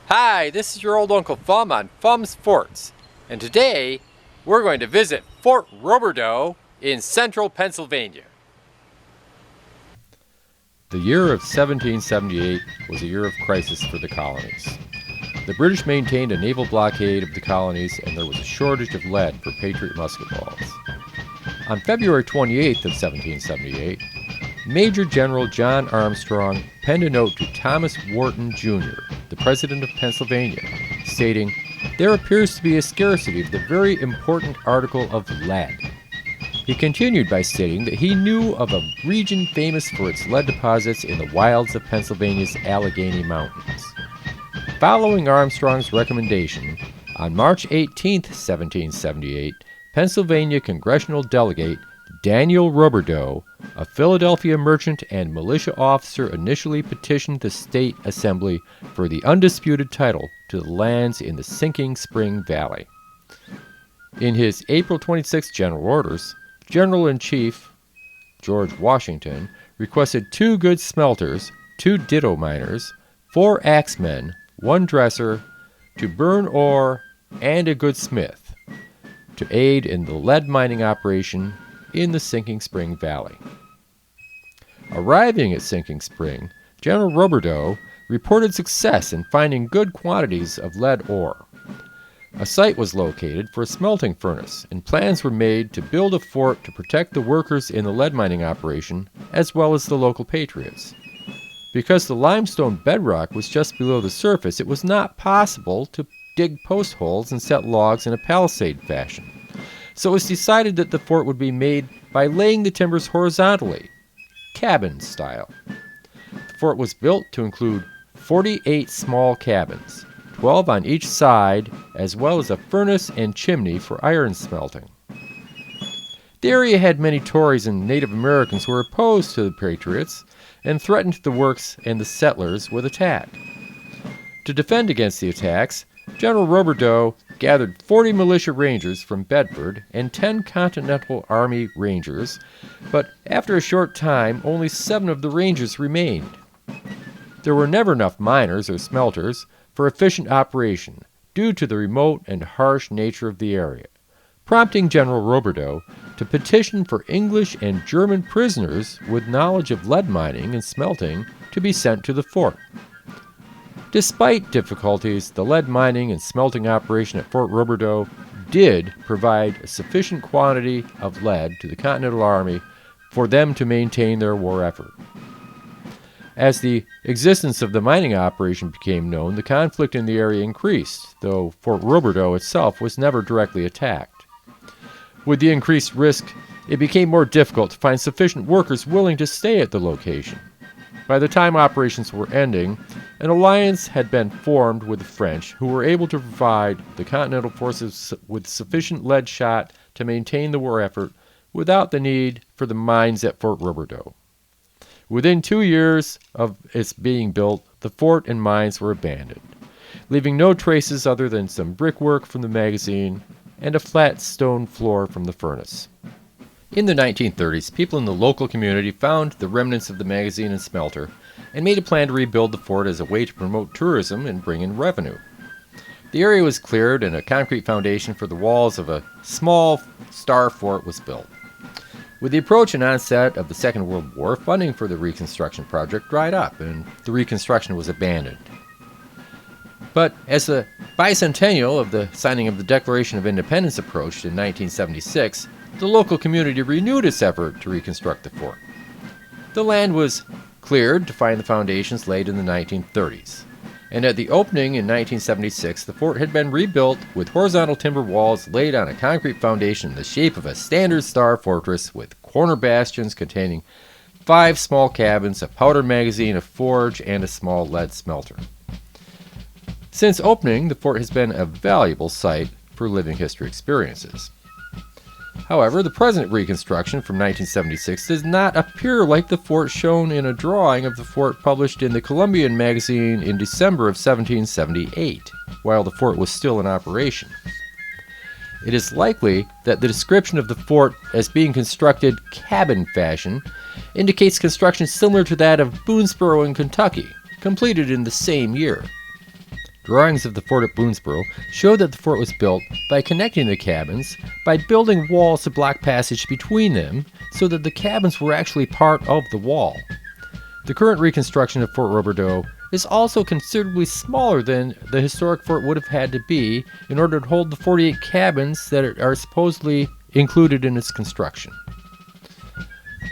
Hi, this is your old Uncle Fum on Fum's Forts, and today we're going to visit Fort Roberdeau in central Pennsylvania. The year of 1778 was a year of crisis for the colonies. The British maintained a naval blockade of the colonies, and there was a shortage of lead for Patriot musket balls. On February 28th of 1778, Major General John Armstrong penned a note to Thomas Wharton, Jr., the President of Pennsylvania, stating, "There appears to be a scarcity of the very important article of lead." He continued by stating that he knew of a region famous for its lead deposits in the wilds of Pennsylvania's Allegheny Mountains. Following Armstrong's recommendation, on March 18, 1778, Pennsylvania congressional delegate Daniel Roberdeau, a Philadelphia merchant and militia officer, initially petitioned the state assembly for the undisputed title to the lands in the Sinking Spring Valley. In his April 26 general orders, General-in-Chief George Washington requested 2 good smelters, 2 ditto miners, 4 axemen, 1 dresser, to burn ore, and a good smith, to aid in the lead mining operation in the Sinking Spring Valley. Arriving at Sinking Spring, General Roberdeau reported success in finding good quantities of lead ore. A site was located for a smelting furnace, and plans were made to build a fort to protect the workers in the lead mining operation, as well as the local patriots. Because the limestone bedrock was just below the surface, it was not possible to dig post holes and set logs in a palisade fashion. So it was decided that the fort would be made by laying the timbers horizontally, cabin style. The fort was built to include 48 small cabins, 12 on each side, as well as a furnace and chimney for iron smelting. The area had many Tories and Native Americans who were opposed to the Patriots and threatened the works and the settlers with attack. To defend against the attacks, General Roberdeau gathered 40 militia rangers from Bedford and 10 Continental Army Rangers, but after a short time, only 7 of the Rangers remained. There were never enough miners or smelters for efficient operation due to the remote and harsh nature of the area, prompting General Roberdeau to petition for English and German prisoners with knowledge of lead mining and smelting to be sent to the fort. Despite difficulties, the lead mining and smelting operation at Fort Roberdeau did provide a sufficient quantity of lead to the Continental Army for them to maintain their war effort. As the existence of the mining operation became known, the conflict in the area increased, though Fort Roberdeau itself was never directly attacked. With the increased risk, it became more difficult to find sufficient workers willing to stay at the location. By the time operations were ending, an alliance had been formed with the French, who were able to provide the Continental forces with sufficient lead shot to maintain the war effort without the need for the mines at Fort Roberdeau. Within 2 years of its being built, the fort and mines were abandoned, leaving no traces other than some brickwork from the magazine and a flat stone floor from the furnace. In the 1930s, people in the local community found the remnants of the magazine and smelter and made a plan to rebuild the fort as a way to promote tourism and bring in revenue. The area was cleared and a concrete foundation for the walls of a small star fort was built. With the approach and onset of the Second World War, funding for the reconstruction project dried up and the reconstruction was abandoned. But as the bicentennial of the signing of the Declaration of Independence approached in 1976, the local community renewed its effort to reconstruct the fort. The land was cleared to find the foundations laid in the 1930s, and at the opening in 1976, the fort had been rebuilt with horizontal timber walls laid on a concrete foundation in the shape of a standard star fortress with corner bastions containing 5 small cabins, a powder magazine, a forge, and a small lead smelter. Since opening, the fort has been a valuable site for living history experiences. However, the present reconstruction from 1976 does not appear like the fort shown in a drawing of the fort published in the Columbian magazine in December of 1778, while the fort was still in operation. It is likely that the description of the fort as being constructed cabin fashion indicates construction similar to that of Boonesboro in Kentucky, completed in the same year. Drawings of the fort at Boonesboro show that the fort was built by connecting the cabins by building walls to block passage between them so that the cabins were actually part of the wall. The current reconstruction of Fort Roberdeau is also considerably smaller than the historic fort would have had to be in order to hold the 48 cabins that are supposedly included in its construction.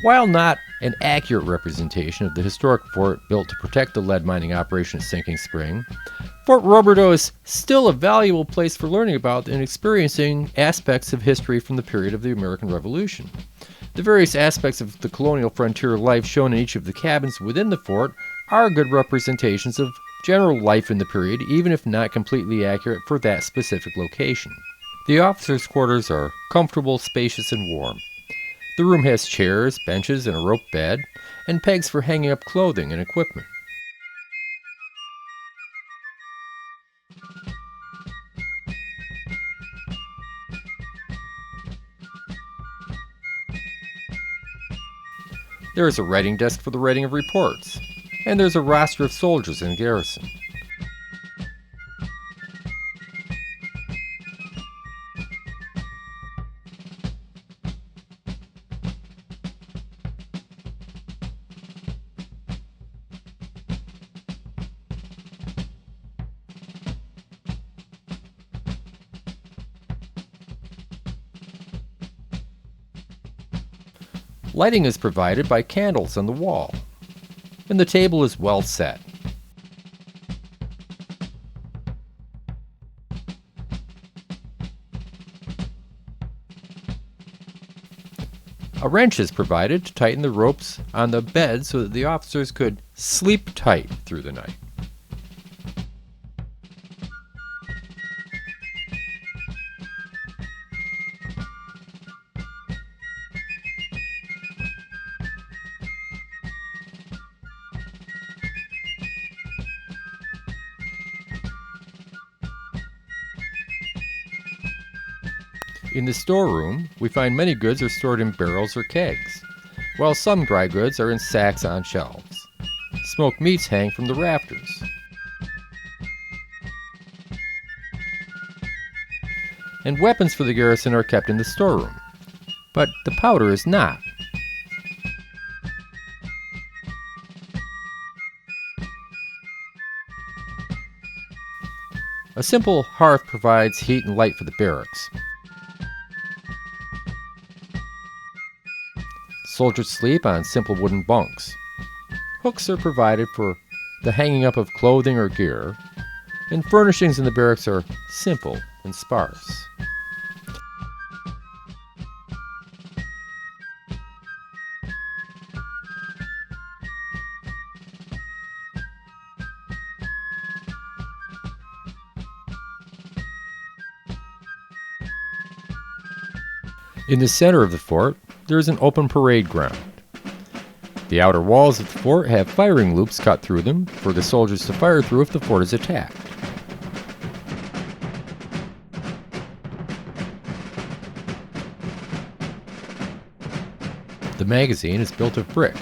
While not an accurate representation of the historic fort built to protect the lead mining operation at Sinking Spring, Fort Roberdeau is still a valuable place for learning about and experiencing aspects of history from the period of the American Revolution. The various aspects of the colonial frontier life shown in each of the cabins within the fort are good representations of general life in the period, even if not completely accurate for that specific location. The officers' quarters are comfortable, spacious, and warm. The room has chairs, benches, and a rope bed, and pegs for hanging up clothing and equipment. There is a writing desk for the writing of reports, and there's a roster of soldiers in garrison. Lighting is provided by candles on the wall, and the table is well set. A wrench is provided to tighten the ropes on the bed so that the officers could sleep tight through the night. In the storeroom, we find many goods are stored in barrels or kegs, while some dry goods are in sacks on shelves. Smoked meats hang from the rafters. And weapons for the garrison are kept in the storeroom, but the powder is not. A simple hearth provides heat and light for the barracks. Soldiers sleep on simple wooden bunks. Hooks are provided for the hanging up of clothing or gear, and furnishings in the barracks are simple and sparse. In the center of the fort, there is an open parade ground. The outer walls of the fort have firing loops cut through them for the soldiers to fire through if the fort is attacked. The magazine is built of brick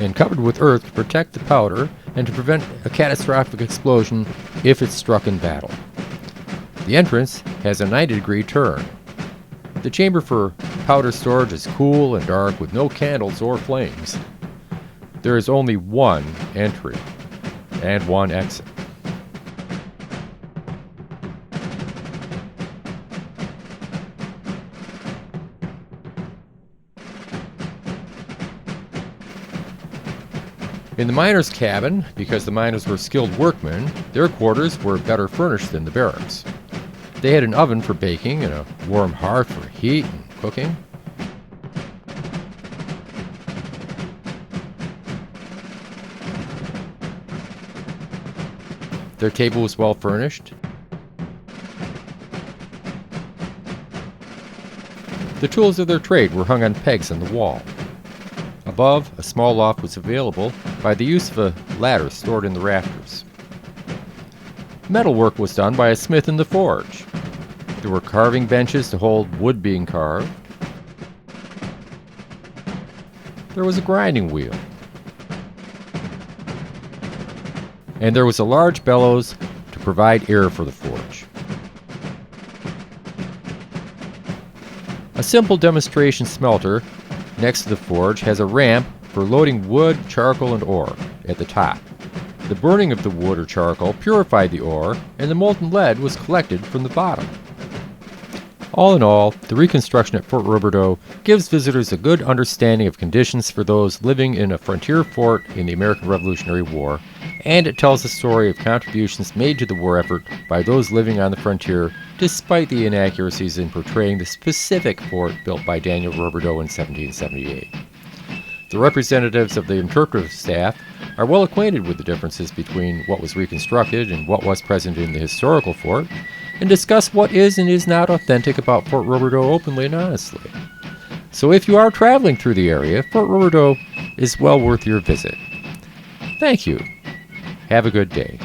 and covered with earth to protect the powder and to prevent a catastrophic explosion if it's struck in battle. The entrance has a 90-degree turn. The chamber for powder storage is cool and dark with no candles or flames. There is only one entry and one exit. In the miners' cabin, because the miners were skilled workmen, their quarters were better furnished than the barracks. They had an oven for baking and a warm hearth for heat and cooking. Their table was well furnished. The tools of their trade were hung on pegs on the wall. Above, a small loft was available by the use of a ladder stored in the rafters. Metalwork was done by a smith in the forge. There were carving benches to hold wood being carved. There was a grinding wheel. And there was a large bellows to provide air for the forge. A simple demonstration smelter next to the forge has a ramp for loading wood, charcoal, and ore at the top. The burning of the wood or charcoal purified the ore, and the molten lead was collected from the bottom. All in all, the reconstruction at Fort Roberdeau gives visitors a good understanding of conditions for those living in a frontier fort in the American Revolutionary War, and it tells the story of contributions made to the war effort by those living on the frontier, despite the inaccuracies in portraying the specific fort built by Daniel Roberdeau in 1778. The representatives of the interpretive staff are well acquainted with the differences between what was reconstructed and what was present in the historical fort, and discuss what is and is not authentic about Fort Roberdeau openly and honestly. So if you are traveling through the area, Fort Roberdeau is well worth your visit. Thank you. Have a good day.